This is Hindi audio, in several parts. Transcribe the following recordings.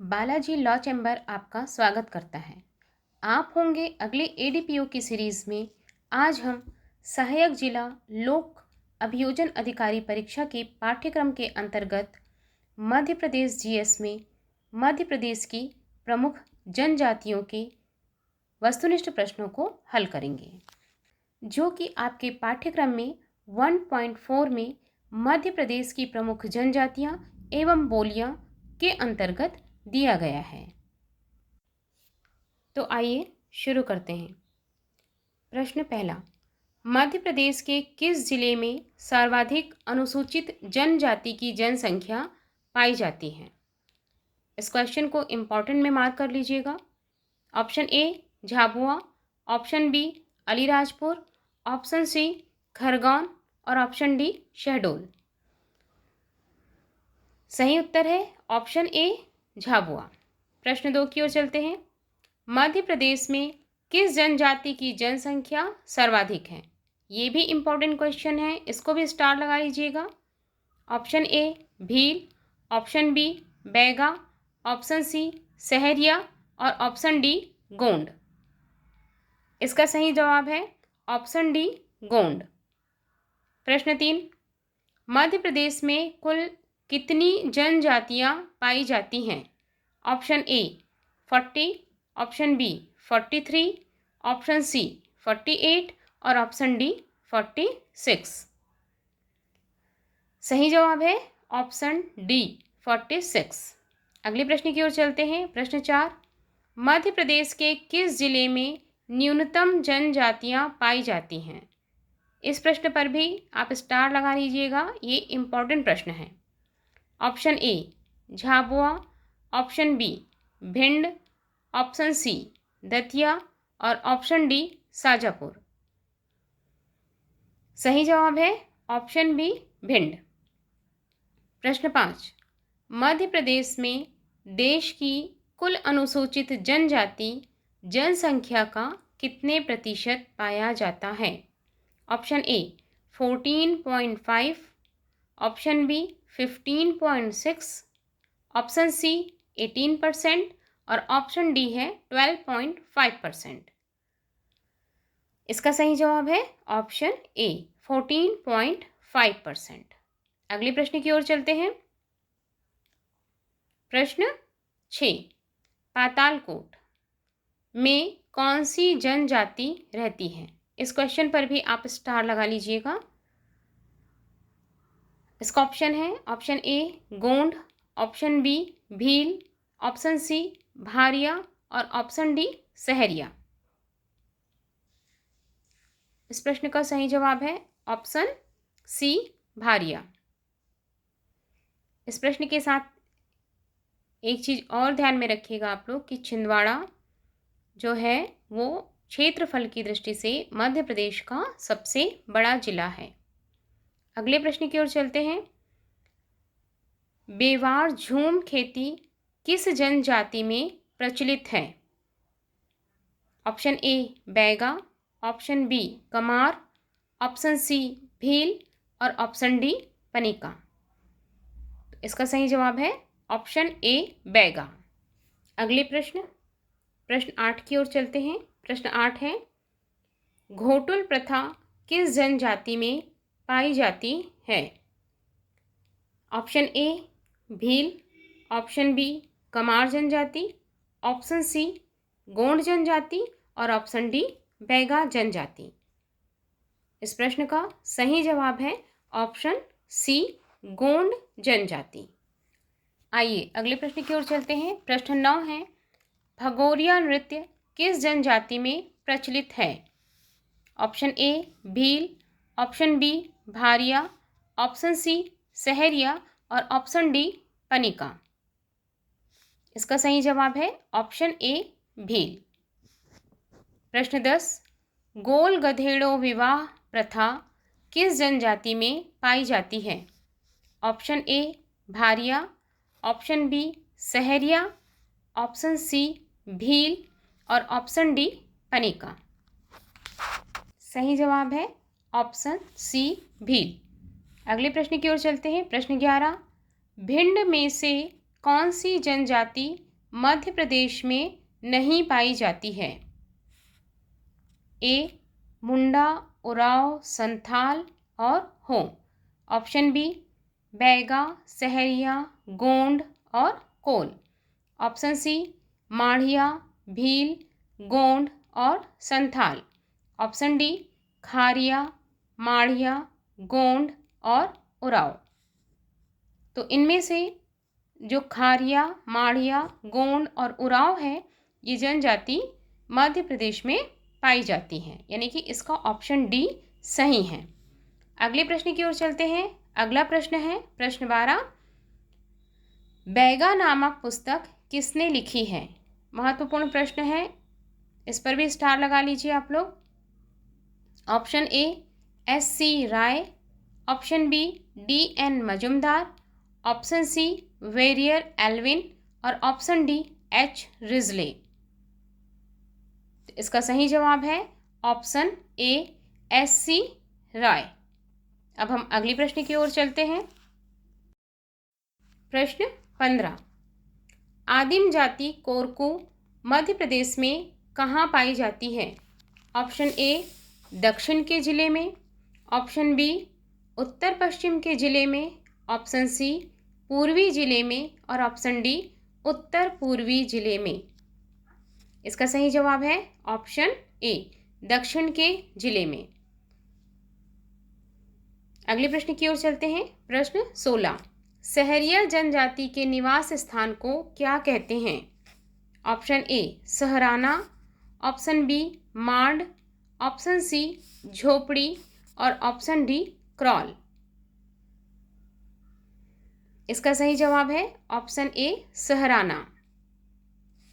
बालाजी लॉ चैम्बर आपका स्वागत करता है। आप होंगे अगले एडीपीओ की सीरीज़ में। आज हम सहायक जिला लोक अभियोजन अधिकारी परीक्षा के पाठ्यक्रम के अंतर्गत मध्य प्रदेश जीएस में मध्य प्रदेश की प्रमुख जनजातियों के वस्तुनिष्ठ प्रश्नों को हल करेंगे, जो कि आपके पाठ्यक्रम में 1.4 में मध्य प्रदेश की प्रमुख जनजातियां एवं बोलियां के अंतर्गत दिया गया है। तो आइए शुरू करते हैं। प्रश्न पहला, मध्य प्रदेश के किस जिले में सर्वाधिक अनुसूचित जनजाति की जनसंख्या पाई जाती है? इस क्वेश्चन को इम्पॉर्टेंट में मार्क कर लीजिएगा। Option A Jhabua, option B Alirajpur, option C Khargone और ऑप्शन डी शहडोल। सही उत्तर है ऑप्शन ए झाबुआ। प्रश्न 2 की ओर चलते हैं। मध्य प्रदेश में किस जनजाति की जनसंख्या सर्वाधिक है? ये भी इम्पोर्टेंट क्वेश्चन है, इसको भी स्टार लगा लीजिएगा। Option A Bhil, option B Baiga, option C Sahariya और ऑप्शन डी गोंड। इसका सही जवाब है ऑप्शन डी गोंड। प्रश्न 3, मध्य प्रदेश में कुल कितनी जनजातियां पाई जाती हैं? Option A 40, option B 43, option C 48 और ऑप्शन डी 46। सही जवाब है ऑप्शन डी 46। अगले प्रश्न की ओर चलते हैं। प्रश्न 4, मध्य प्रदेश के किस जिले में न्यूनतम जनजातियां पाई जाती हैं? इस प्रश्न पर भी आप स्टार लगा लीजिएगा, ये इम्पोर्टेंट प्रश्न है। Option A Jhabua, option B Bhind, option C Datia और ऑप्शन डी शाजापुर। सही जवाब है ऑप्शन बी भिंड। प्रश्न 5, मध्य प्रदेश में देश की कुल अनुसूचित जनजाति जनसंख्या का कितने प्रतिशत पाया जाता है? Option A 14.5, option B 15.6, option C 18% और ऑप्शन डी है 12.5%। इसका सही जवाब है ऑप्शन ए 14.5%। अगले प्रश्न की ओर चलते हैं। प्रश्न 6, पातालकोट में कौन सी जनजाति रहती है? इस क्वेश्चन पर भी आप स्टार लगा लीजिएगा। इसका ऑप्शन है option A Gond, option B Bhil, option C Bharia और ऑप्शन डी सहरिया। इस प्रश्न का सही जवाब है ऑप्शन सी भारिया। इस प्रश्न के साथ एक चीज़ और ध्यान में रखिएगा आप लोग कि छिंदवाड़ा जो है वो क्षेत्रफल की दृष्टि से मध्य प्रदेश का सबसे बड़ा जिला है। अगले प्रश्न की ओर चलते हैं। बेवार झूम खेती किस जनजाति में प्रचलित है? Option A Baiga, option B Kamar, option C Bhil और ऑप्शन डी पनिका। इसका सही जवाब है ऑप्शन ए बैगा। अगले प्रश्न 8 की ओर चलते हैं। प्रश्न 8 है, घोटुल प्रथा किस जनजाति में पाई जाती है? Option A Bhil, option B Kamar जनजाति, ऑप्शन सी गोंड जनजाति और ऑप्शन डी बैगा जनजाति। इस प्रश्न का सही जवाब है ऑप्शन सी गोंड जनजाति। आइए अगले प्रश्न की ओर चलते हैं। प्रश्न 9 है, भगोरिया नृत्य किस जनजाति में प्रचलित है? Option A Bhil, option B Bharia, option C Sahariya और ऑप्शन डी पनिका। इसका सही जवाब है ऑप्शन ए भील। प्रश्न 10, गोल गधेड़ों विवाह प्रथा किस जनजाति में पाई जाती है? Option A Bharia, option B Sahariya, option C Bhil और ऑप्शन डी पनिका। सही जवाब है ऑप्शन सी भील। अगले प्रश्न की ओर चलते हैं। प्रश्न 11, भिंड में से कौन सी जनजाति मध्य प्रदेश में नहीं पाई जाती है? ए मुंडा, उरांव, संथाल और हो। ऑप्शन बी बैगा, सहरिया, गोंड और कोल। ऑप्शन सी माढ़िया, भील, गोंड और संथाल। ऑप्शन डी खारिया, माढ़िया, गोंड और उरांव। तो इनमें से जो खारिया, माढ़िया, गोंड और उरांव है, ये जनजाति मध्य प्रदेश में पाई जाती हैं, यानी कि इसका ऑप्शन डी सही है। अगले प्रश्न की ओर चलते हैं। अगला प्रश्न है प्रश्न 12। बैगा नामक पुस्तक किसने लिखी है? महत्वपूर्ण प्रश्न है, इस पर भी स्टार लगा लीजिए आप लोग। Option A S.C. Roy, option B D.N. Majumdar, option C Verrier Elwin और ऑप्शन डी H. रिजले। इसका सही जवाब है ऑप्शन ए S.C. राय। अब हम अगली प्रश्न की ओर चलते हैं। प्रश्न 15। आदिम जाति कोरकू मध्य प्रदेश में कहाँ पाई जाती है? ऑप्शन ए दक्षिण के जिले में, ऑप्शन बी उत्तर पश्चिम के जिले में, ऑप्शन सी पूर्वी जिले में और ऑप्शन डी उत्तर पूर्वी जिले में। इसका सही जवाब है ऑप्शन ए दक्षिण के जिले में। अगले प्रश्न की ओर चलते हैं। प्रश्न 16। सहरिया जनजाति के निवास स्थान को क्या कहते हैं? ऑप्शन ए सहराना, ऑप्शन बी मांड, ऑप्शन सी झोपड़ी और ऑप्शन डी क्रॉल। इसका सही जवाब है ऑप्शन ए सहराना।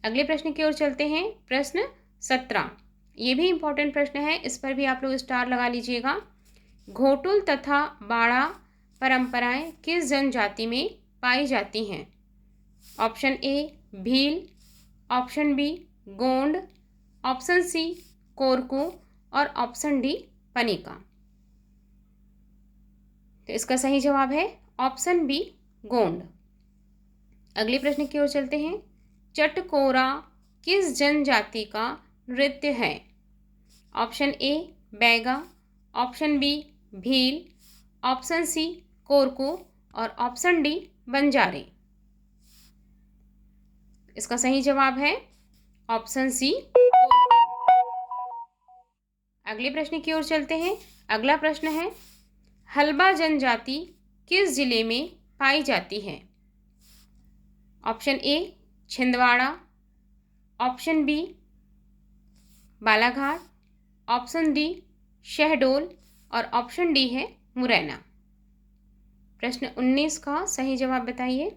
अगले प्रश्न की ओर चलते हैं। प्रश्न 17। ये भी इंपॉर्टेंट प्रश्न है, इस पर भी आप लोग स्टार लगा लीजिएगा। घोटुल तथा बाड़ा परंपराएं किस जनजाति में पाई जाती हैं? Option A Bhil, option B Gond, option C Korku और ऑप्शन डी पनिका। तो इसका सही जवाब है ऑप्शन बी गोंड। अगले प्रश्न की ओर चलते हैं। चटकोरा किस जनजाति का नृत्य है? Option A Baiga, option B Bhil, option C Korku और ऑप्शन डी बंजारे। इसका सही जवाब है ऑप्शन सी कोरकू। अगले प्रश्न की ओर चलते हैं। अगला प्रश्न है हल्बा जनजाति किस जिले में पाई जाती है? Option A Chhindwara, option B Balaghat, option D Shahdol और ऑप्शन डी है मुरैना। प्रश्न 19 का सही जवाब बताइए।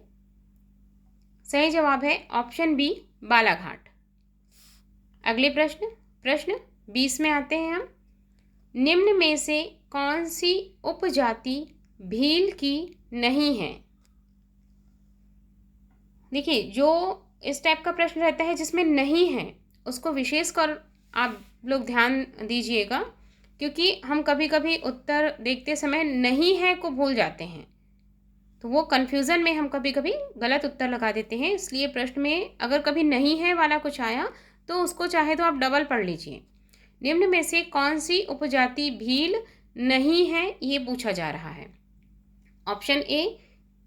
सही जवाब है ऑप्शन बी बालाघाट। अगले प्रश्न 20 में आते हैं हम। निम्न में से कौन सी उपजाति भील की नहीं है? देखिए, जो इस टाइप का प्रश्न रहता है जिसमें नहीं है, उसको विशेष कर आप लोग ध्यान दीजिएगा, क्योंकि हम कभी कभी उत्तर देखते समय नहीं है को भूल जाते हैं, तो वो कन्फ्यूज़न में हम कभी कभी गलत उत्तर लगा देते हैं। इसलिए प्रश्न में अगर कभी नहीं है वाला कुछ आया तो उसको चाहे तो आप डबल पढ़ लीजिए। निम्न में से कौन सी उपजाति भील नहीं है, ये पूछा जा रहा है। Option A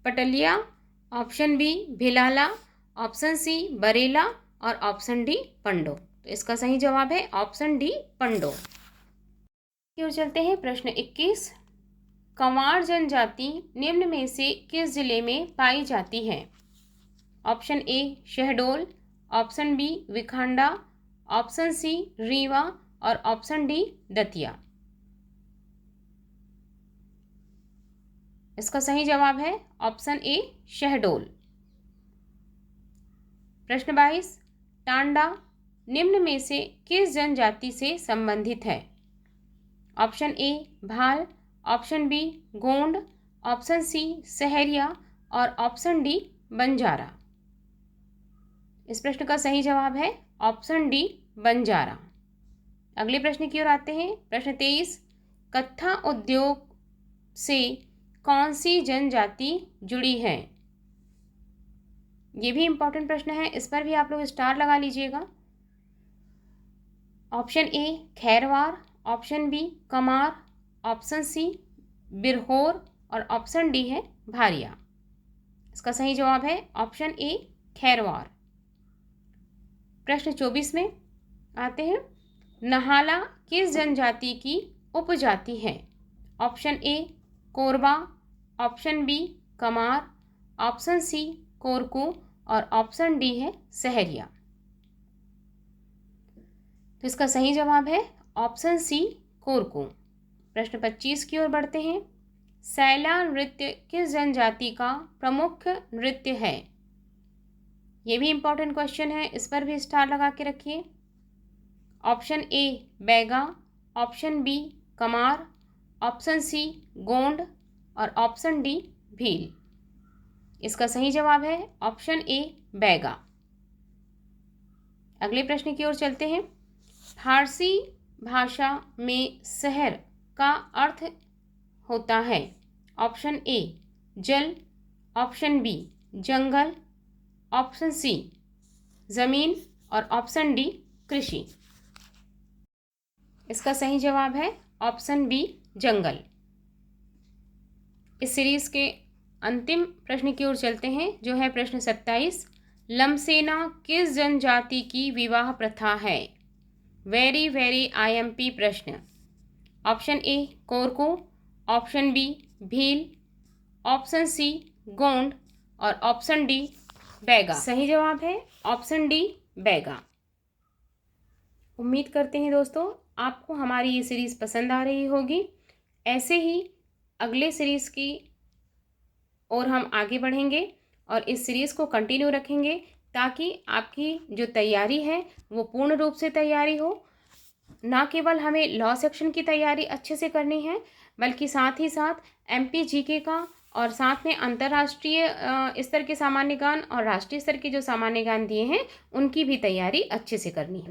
Patalia, option B Bhilala, option C Barela और ऑप्शन डी पंडो। तो इसका सही जवाब है ऑप्शन डी पंडो। की ओर चलते हैं। प्रश्न 21। कंवार जनजाति निम्न में से किस जिले में पाई जाती है? Option A Shahdol, option B विखांडा, ऑप्शन सी रीवा और ऑप्शन डी दतिया। इसका सही जवाब है ऑप्शन ए शहडोल। प्रश्न 22। टांडा निम्न में से किस जनजाति से संबंधित है? Option A Bhal, option B Gond, option C Sahariya और ऑप्शन डी बंजारा। इस प्रश्न का सही जवाब है ऑप्शन डी बंजारा। अगले प्रश्न की ओर आते हैं। प्रश्न 23। कत्था उद्योग से कौन सी जनजाति जुड़ी है? ये भी इम्पोर्टेंट प्रश्न है, इस पर भी आप लोग स्टार लगा लीजिएगा। Option A Khairwar, option B Kamar, option C Birhor और ऑप्शन डी है भारिया। इसका सही जवाब है ऑप्शन ए खैरवार। प्रश्न 24 में आते हैं, नहाला किस जनजाति की उपजाति है? Option A Korba, option B Kamar, option C Korku और ऑप्शन डी है सहरिया। तो इसका सही जवाब है ऑप्शन सी कोरकू। प्रश्न 25 की ओर बढ़ते हैं, सैला नृत्य किस जनजाति का प्रमुख नृत्य है? ये भी इंपॉर्टेंट क्वेश्चन है, इस पर भी स्टार लगा के रखिए। Option A Baiga, option B Kamar, option C Gond और ऑप्शन डी भील। इसका सही जवाब है ऑप्शन ए बैगा। अगले प्रश्न की ओर चलते हैं, फारसी भाषा में शहर का अर्थ होता है? ऑप्शन ए जल, ऑप्शन बी जंगल, ऑप्शन सी जमीन और ऑप्शन डी कृषि। इसका सही जवाब है ऑप्शन बी जंगल। इस सीरीज के अंतिम प्रश्न की ओर चलते हैं, जो है प्रश्न 27, लमसेना किस जनजाति की विवाह प्रथा है? वेरी वेरी IMP प्रश्न। Option A Korku, option B Bhil, option C Gond और ऑप्शन डी बैगा। सही जवाब है ऑप्शन डी बैगा। उम्मीद करते हैं दोस्तों आपको हमारी ये सीरीज़ पसंद आ रही होगी। ऐसे ही अगले सीरीज़ की और हम आगे बढ़ेंगे और इस सीरीज़ को कंटिन्यू रखेंगे, ताकि आपकी जो तैयारी है वो पूर्ण रूप से तैयारी हो। ना केवल हमें लॉ सेक्शन की तैयारी अच्छे से करनी है, बल्कि साथ ही साथ MP GK का और साथ में अंतर्राष्ट्रीय स्तर के सामान्य ज्ञान और राष्ट्रीय स्तर के जो सामान्य ज्ञान दिए हैं उनकी भी तैयारी अच्छे से करनी है।